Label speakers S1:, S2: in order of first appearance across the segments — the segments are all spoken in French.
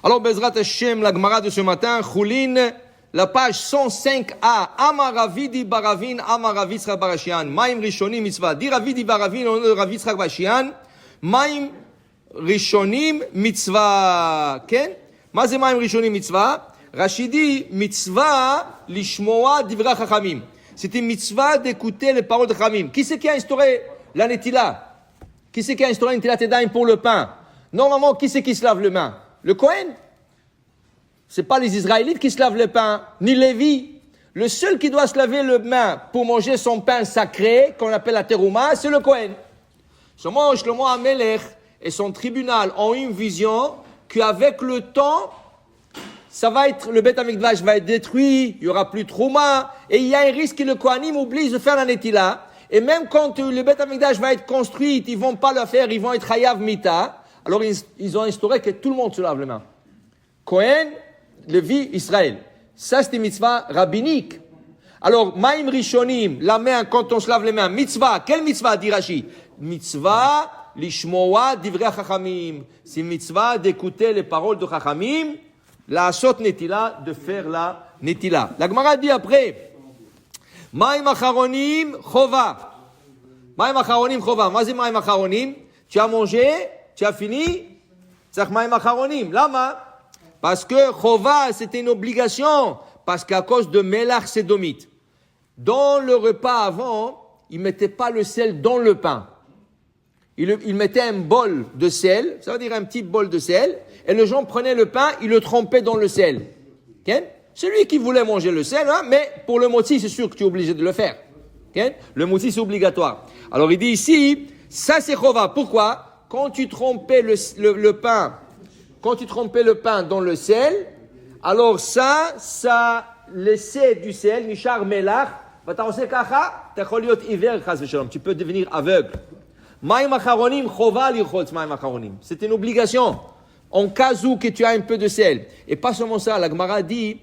S1: Alors, Bezrat Hashem, la Gemara de ce matin, Choulin, la page 105a, Amaravidi Baravin, Amaravitzra Barashian, Maim Rishonim Mitzvah. Dire Ravidi Baravin, on Ravitzra Barashian, Maim Rishonim Mitzvah. Ken? Ma ze Maim Rishonim Mitzvah? Rachidi, Mitzvah, Lishmoa Divra Chachamim. C'était mitzvah d'écouter les paroles de Chachamim. Qui c'est qui a instauré la Netila? Qui c'est qui a instauré la Netilat Yadayim pour le pain? Normalement, qui c'est qui se lave les mains? Le Kohen? C'est pas les Israélites qui se lavent les pains, ni Lévi. Le seul qui doit se laver les mains pour manger son pain sacré, qu'on appelle la terouma, c'est le Kohen. Seulement, Shlomo HaMelech et son tribunal ont une vision qu'avec le temps, ça va être, le Beth Amikdash va être détruit, il y aura plus de trouma, et il y a un risque que le Kohanim oublie de faire la Netila. Et même quand le Beth Amikdash va être construit, ils vont pas le faire, ils vont être Hayav Mita. Alors ils ont instauré que tout le monde se lave les mains. Kohen, Lévi, Israël. Ça c'est une mitzvah rabbinique. Alors, Maim Rishonim, la main quand on se lave les mains, mitzvah, quelle mitzvah dit Rashi? Mitzvah, lishmoa divrei chachamim. C'est mitzvah d'écouter les paroles de chachamim, la sot netila, de faire la netila. La Gemara dit après, Maim acharonim chova. Maim acharonim chova. Mazé maim acharonim. Tu as mangé, tu as fini, c'est maim acharonim. Lama? Parce que chova, c'était une obligation. Parce qu'à cause de Melach Sédomite. Dans le repas avant, ils mettaient pas le sel dans le pain. Ils mettaient un bol de sel, ça veut dire un petit bol de sel, et les gens prenaient le pain, ils le trempaient dans le sel. Okay? Celui qui voulait manger le sel, hein, mais pour le moti, c'est sûr que tu es obligé de le faire. Okay? Le moti, c'est obligatoire. Alors il dit ici, ça c'est chova. Pourquoi? Quand tu trempais le pain, quand tu trempais le pain dans le sel, alors ça laissait du sel, nishar melach, tu peux devenir aveugle. C'est une obligation. En cas où que tu as un peu de sel. Et pas seulement ça, la Gemara dit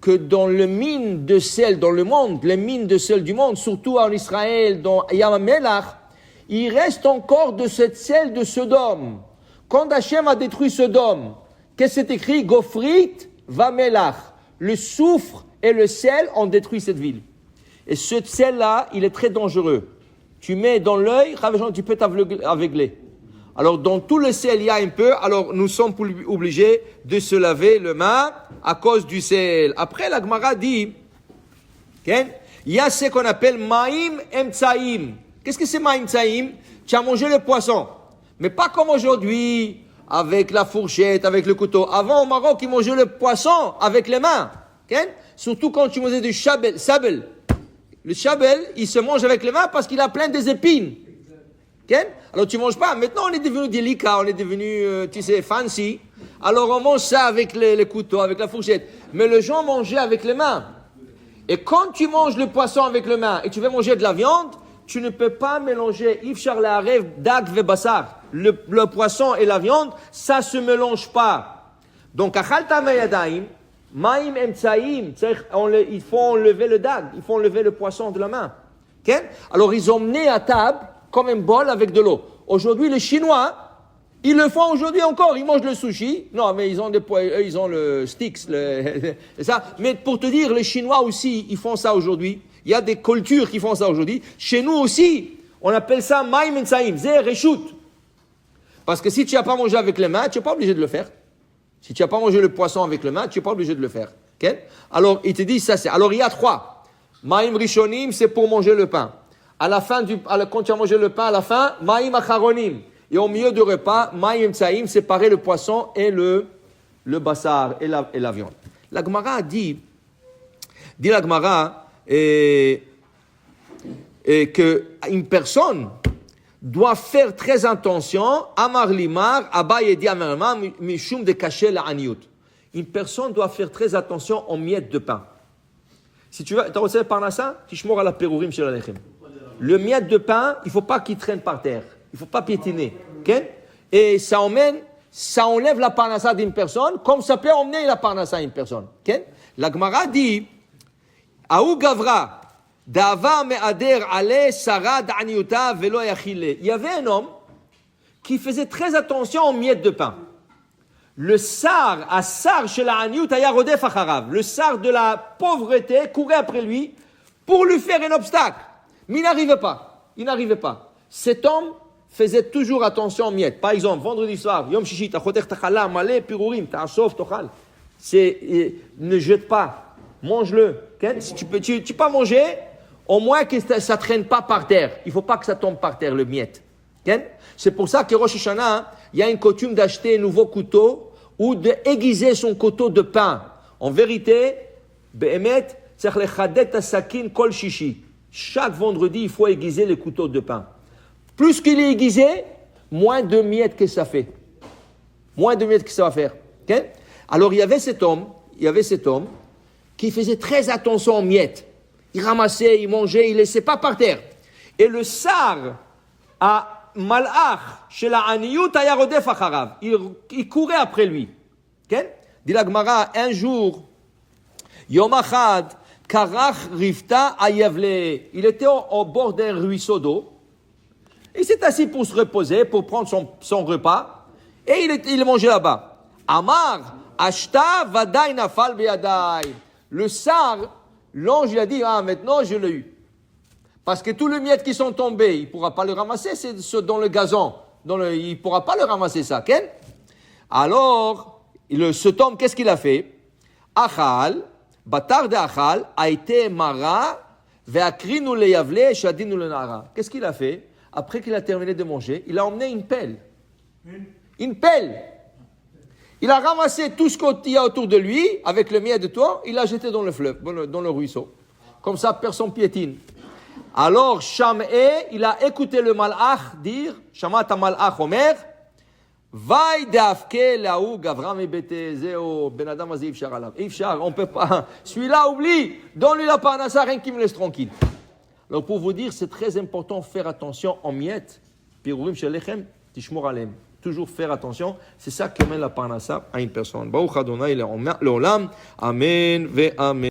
S1: que dans le mine de sel dans le monde, les mines de sel du monde, surtout en Israël, dans Yam Melach, il reste encore de cette sel de Sodome. Quand Hachem a détruit Sodome, qu'est-ce que c'est écrit? Gofrit va Melach. Le soufre et le sel ont détruit cette ville. Et ce sel-là, il est très dangereux. Tu mets dans l'œil, tu peux t'aveugler. Alors, dans tout le sel, il y a un peu. Alors, nous sommes obligés de se laver les mains à cause du sel. Après, la Gemara dit, okay, il y a ce qu'on appelle Maim Emtsaim. Qu'est-ce que c'est Maim Emtsaim? Tu as mangé le poisson. Mais pas comme aujourd'hui, avec la fourchette, avec le couteau. Avant, au Maroc, ils mangeaient le poisson avec les mains. Okay? Surtout quand tu mangeais du sabel. Le sabel, il se mange avec les mains parce qu'il a plein des épines. Okay? Alors tu manges pas. Maintenant, on est devenu délicat, on est devenu, fancy. Alors on mange ça avec les couteaux, avec la fourchette. Mais les gens mangeaient avec les mains. Et quand tu manges le poisson avec les mains et tu veux manger de la viande, tu ne peux pas mélanger ifshar la'arev dag ve basar. Le poisson et la viande, ça se mélange pas. Donc, achalta mayadaim, Maim emtsaim, il faut enlever le dag, il faut enlever le poisson de la main. Okay? Alors ils ont mené à table comme un bol avec de l'eau. Aujourd'hui les Chinois, ils le font aujourd'hui encore, ils mangent le sushi. Non mais ils ont le sticks, ça. Mais pour te dire, les Chinois aussi, ils font ça aujourd'hui. Il y a des cultures qui font ça aujourd'hui. Chez nous aussi, on appelle ça Maim emtsaim, zeh reshut. Parce que si tu n'as pas mangé avec les mains, tu n'es pas obligé de le faire. Si tu n'as pas mangé le poisson avec les mains, tu n'es pas obligé de le faire. Okay? Alors, il te dit, ça c'est. Alors, il y a 3. Maim Rishonim, c'est pour manger le pain. À la fin quand tu as mangé le pain, à la fin, Maim Acharonim. Et au milieu du repas, Maim Tsaim, séparer le poisson et le bassar et la viande. La Gemara dit la Gemara, qu'une personne doit faire très attention, Amar Limar, Abaye dit Amarma, Mishum de cacher la Aniyut. Une personne doit faire très attention aux miettes de pain. Si tu veux, tu as reçu par ça, tu chmores à la perourim chez la lechem. Le miette de pain, il ne faut pas qu'il traîne par terre. Il ne faut pas piétiner. Okay? Et ça enlève la parnassa d'une personne, comme ça peut emmener la parnassa d'une personne. Okay? La Gemara dit, Aou Gavra, Dava me'ader ale sarad aniuta velo yachile. Il y avait un homme qui faisait très attention aux miettes de pain. Le sar chez la aniout aya rodef acharav. Le sar de la pauvreté courait après lui pour lui faire un obstacle. Mais il n'arrivait pas. Cet homme faisait toujours attention aux miettes. Par exemple, vendredi soir, Yom Shishi, Tachoter Tachala, Malé, Pirurim, Ta'asov, Tochal. Ne jette pas, mange-le. Okay? Si tu peux pas manger, au moins que ça traîne pas par terre. Il faut pas que ça tombe par terre, le miette. Okay? C'est pour ça que Rosh Hashanah, il y a une coutume d'acheter un nouveau couteau ou d'aiguiser son couteau de pain. En vérité, Be'emet, c'est le chadet asakin kol shishi. Chaque vendredi, il faut aiguiser le couteau de pain. Plus qu'il est aiguisé, moins de miettes que ça fait. Moins de miettes que ça va faire. Okay? Alors, il y avait cet homme qui faisait très attention aux miettes. Il ramassait, il mangeait, il ne laissait pas par terre. Et le sar à Malach, chez la Aniyut, ayarodef acharav. Il courait après lui. Okay? Dit la Gemara, un jour, Yom Achad, Karach Rifta Ayavle. Il était au bord d'un ruisseau d'eau. Il s'est assis pour se reposer, pour prendre son repas. Et il mangeait là-bas. Amar, Ashta Vadaï Nafal Beadai. Le sar, l'ange, il a dit, maintenant je l'ai eu. Parce que tous les miettes qui sont tombés, il ne pourra pas le ramasser, c'est ceux dans le gazon. Il ne pourra pas le ramasser, ça. Okay? Alors, cet homme, qu'est-ce qu'il a fait? Achal, Batar de Achal, a été Mara, Veakrinu le Yavle, Shadinu le Nara. Qu'est-ce qu'il a fait? Après qu'il a terminé de manger, il a emmené une pelle. Une pelle. Il a ramassé tout ce qu'il y a autour de lui, avec le miel de toi, il l'a jeté dans le fleuve, dans le ruisseau. Comme ça, personne piétine. Alors, Sham'e, il a écouté le malach dire, Shamat malach Omer, Vaï d'afke laou gavram ebete zeo ben adam azi ifshar alav. Ifshar, on peut pas. Celui-là, oublie. Donne-lui la parnassa, rien qui me laisse tranquille. Alors, pour vous dire, c'est très important de faire attention en miettes. Pirurim shelechem, tishmor alem. Toujours faire attention. C'est ça qui amène la parnassa à une personne. Baruch Adonai le'olam. Amen ve amen.